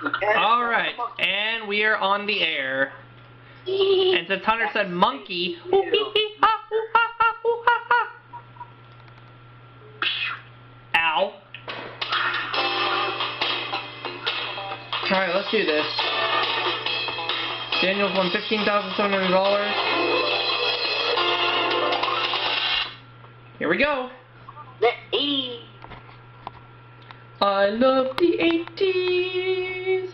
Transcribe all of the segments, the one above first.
Alright, and we are on the air. And since Hunter said monkey, ow. Alright, let's do this. Daniel's won $15,700. Here we go. The 80s. I love the 80s.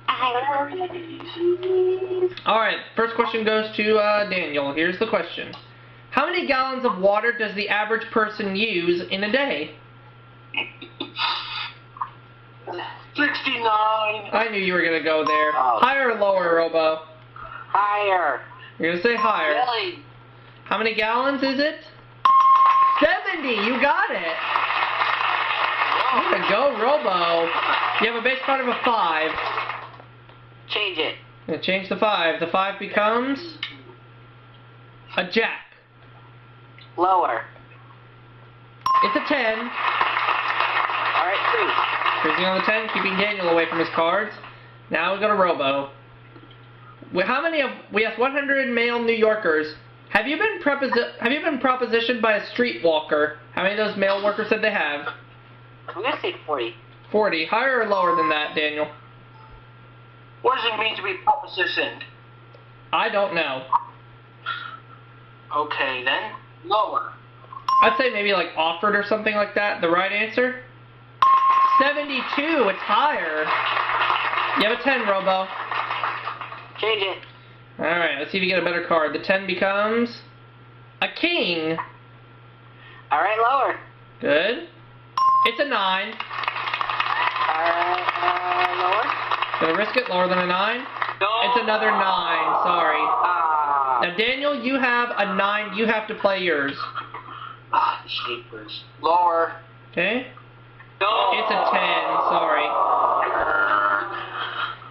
I love the 80s. Alright, first question goes to Daniel. Here's the question. How many gallons of water does the average person use in a day? 69. I knew you were going to go there. Oh. Higher or lower, Robo? Higher. You're going to say higher. Really? How many gallons is it? 70! You got it! Way to go, Robo. You have a base card of a 5. Change it. I'm going to change the 5. The 5 becomes a jack. Lower. It's a 10. Alright, 3. Freezing on the 10, keeping Daniel away from his cards. Now we go to Robo. How many of we asked 100 male New Yorkers. Have you been propositioned by a streetwalker? How many of those male workers said they have? I'm gonna say 40. 40. Higher or lower than that, Daniel? What does it mean to be propositioned? I don't know. Okay, then. Lower. I'd say maybe like offered or something like that. The right answer? 72. It's higher. You have a 10, Robo. Change it. Alright, let's see if you get a better card. The 10 becomes a king. Alright, lower. Good. It's a 9. Lower. Gonna risk it lower than a 9? No. It's another 9. Sorry. Ah. Now, Daniel, you have a 9. You have to play yours. Ah, the shapers. Lower. Okay? No. It's a 10. Sorry.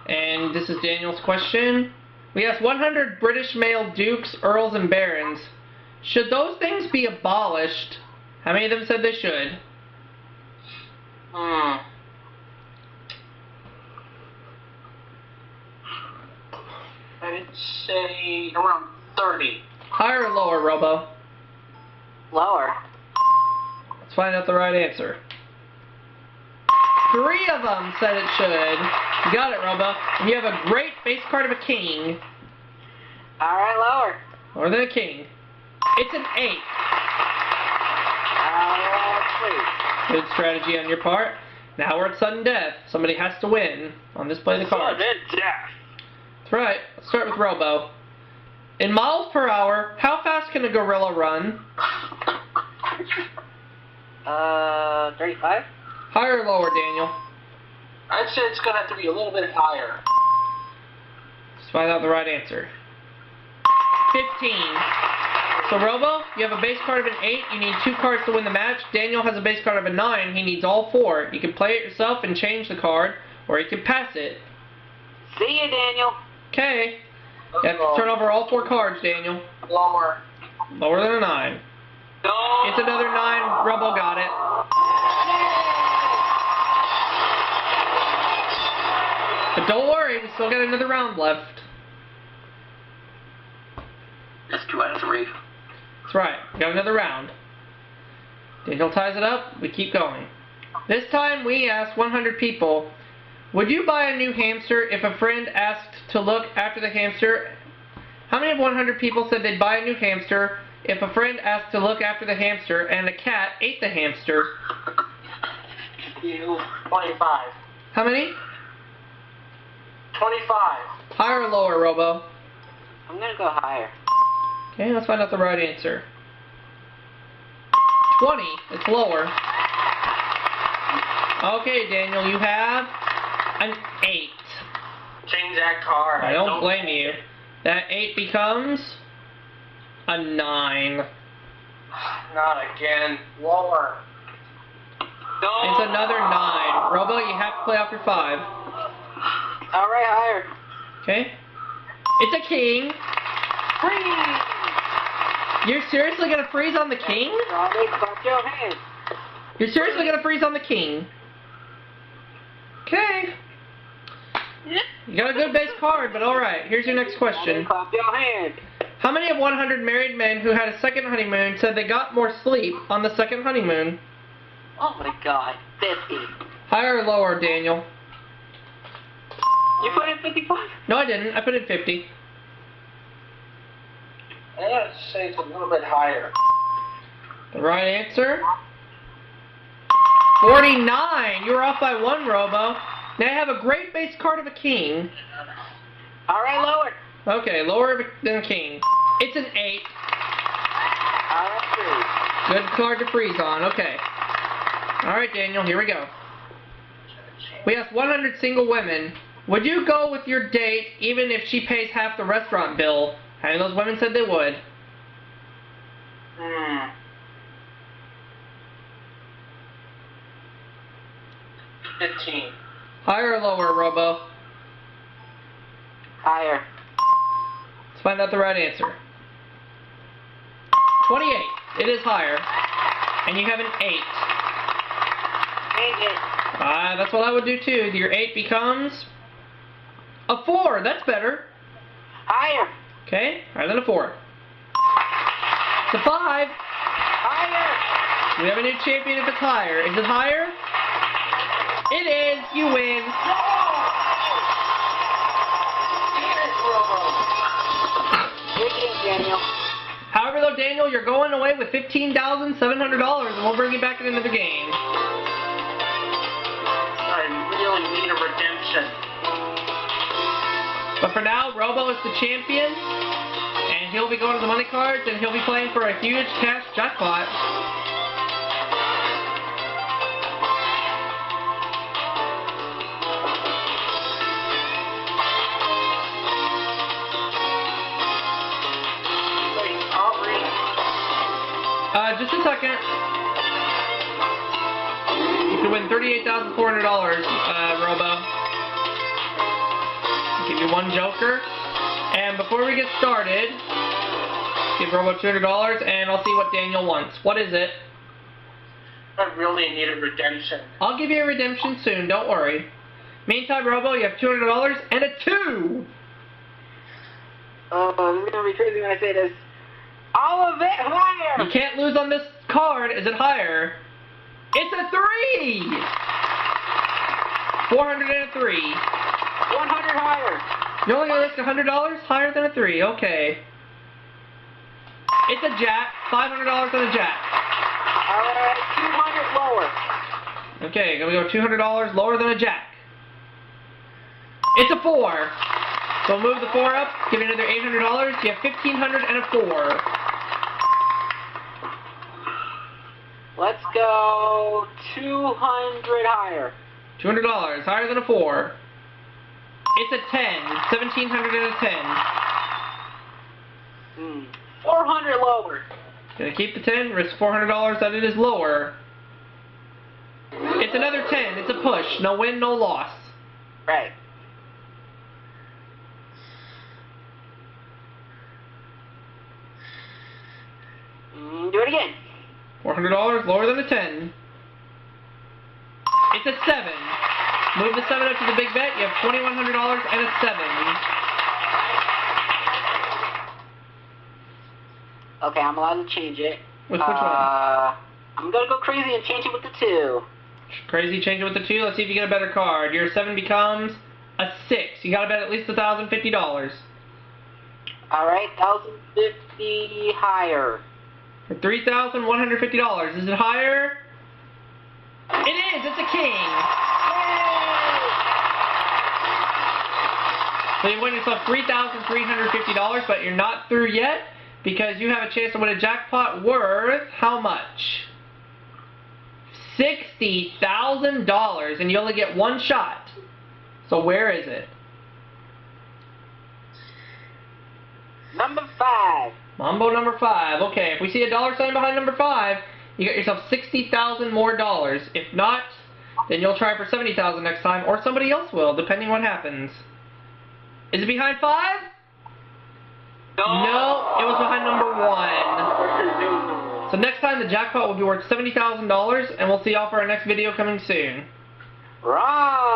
And this is Daniel's question. We asked 100 British male dukes, earls, and barons. Should those things be abolished? How many of them said they should? I'd say around 30. Higher or lower, Robo? Lower. Let's find out the right answer. 3 of them said it should. You got it, Robo. And you have a great base card of a king. Alright, lower. Lower than a king. It's an 8. Please. Good strategy on your part. Now we're at sudden death. Somebody has to win on this play of the cards. That's right. Let's start with Robo. In miles per hour, how fast can a gorilla run? 35? Higher or lower, Daniel? I'd say it's going to have to be a little bit higher. Let's find out the right answer. 15. So, Robo, you have a base card of an 8. You need 2 cards to win the match. Daniel has a base card of a 9. He needs all 4. You can play it yourself and change the card, or you can pass it. See ya, Daniel. Okay. You have to turn over all 4 cards, Daniel. Lower. Lower than a 9. No. It's another 9. Robo got it. But don't worry, we still got another round left. That's 2 out of 3. That's right. We got another round. Daniel ties it up. We keep going. This time we asked 100 people, would you buy a new hamster if a friend asked to look after the hamster? How many of 100 people said they'd buy a new hamster if a friend asked to look after the hamster and a cat ate the hamster? 25. How many? 25. Higher or lower, Robo? I'm gonna go higher. Okay, let's find out the right answer. 20. It's lower. Okay, Daniel, you have an 8. Change that card. I don't blame you. That 8 becomes a 9. Not again. Lower. No. It's another 9. Robo, you have to play off your 5. Alright, higher. Okay? It's a king. Freeze! You're seriously gonna freeze on the king? You're seriously gonna freeze on the king? Okay. You got a good base card, but alright. Here's your next question. Clap your hand. How many of 100 married men who had a second honeymoon said they got more sleep on the second honeymoon? Oh my god. 50. Higher or lower, Daniel? You put in 55? No, I didn't. I put in 50. I gotta say it's a little bit higher. The right answer? 49. You were off by 1, Robo. Now I have a great base card of a king. Alright, lower. Okay, lower than king. It's an 8. Alright, Good card to freeze on. Okay. Alright, Daniel, here we go. We asked 100 single women, would you go with your date even if she pays half the restaurant bill? And those women said they would. 15. Higher or lower, Robo? Higher. Let's find out the right answer. 28. It is higher. And you have an 8. Change it. That's what I would do too. Your 8 becomes a 4. That's better. Higher. Okay, higher than a 4. It's a 5. Higher. We have a new champion if it's higher. Is it higher? It is. You win. Good game, Daniel. However, though, Daniel, you're going away with $15,700, and we'll bring you back in another game. I really need a redemption. But for now, Robo is the champion, and he'll be going to the money cards, and he'll be playing for a huge cash jackpot. Just a second. You can win $38,400, Robo. I'll give you 1 joker. And before we get started, give Robo $200, and I'll see what Daniel wants. What is it? I really need a redemption. I'll give you a redemption soon, don't worry. Meantime, Robo, you have $200 and a 2! Oh, this is going to be crazy when I say this. All of it higher! You can't lose on this card. Is it higher? It's a 3! 403. 100 higher. You're only going to risk $100? Higher than a 3. Okay. It's a jack. $500 on a jack. Alright, 200 lower. Okay, going to go $200 lower than a jack. It's a 4. So move the 4 up. Give you another $800. You have $1,500 and a 4. Let's go 200 higher. $200 higher than a 4. It's a 10. $1,700 and a 10. 400 lower. Gonna keep the 10. Risk $400 that it is lower. It's another 10. It's a push. No win, no loss. Right. Do it again. $400 lower than a 10. It's a 7. Move the 7 up to the big bet. You have $2,100 and a 7. Okay, I'm allowed to change it. Which one? I'm gonna go crazy and change it with the 2. Crazy, change it with the 2. Let's see if you get a better card. Your 7 becomes a 6. You gotta bet at least $1,050. Alright, 1,050 higher. For $3,150. Is it higher? It is! It's a king! So you win yourself $3,350, but you're not through yet because you have a chance to win a jackpot worth how much? $60,000, and you only get 1 shot. So where is it? Number 5. Mambo number 5. Okay, if we see a dollar sign behind number 5, you get yourself $60,000 more dollars. If not, then you'll try for $70,000 next time, or somebody else will, depending what happens. Is it behind 5? No, it was behind number 1. So next time the jackpot will be worth $70,000, and we'll see y'all for our next video coming soon. Right.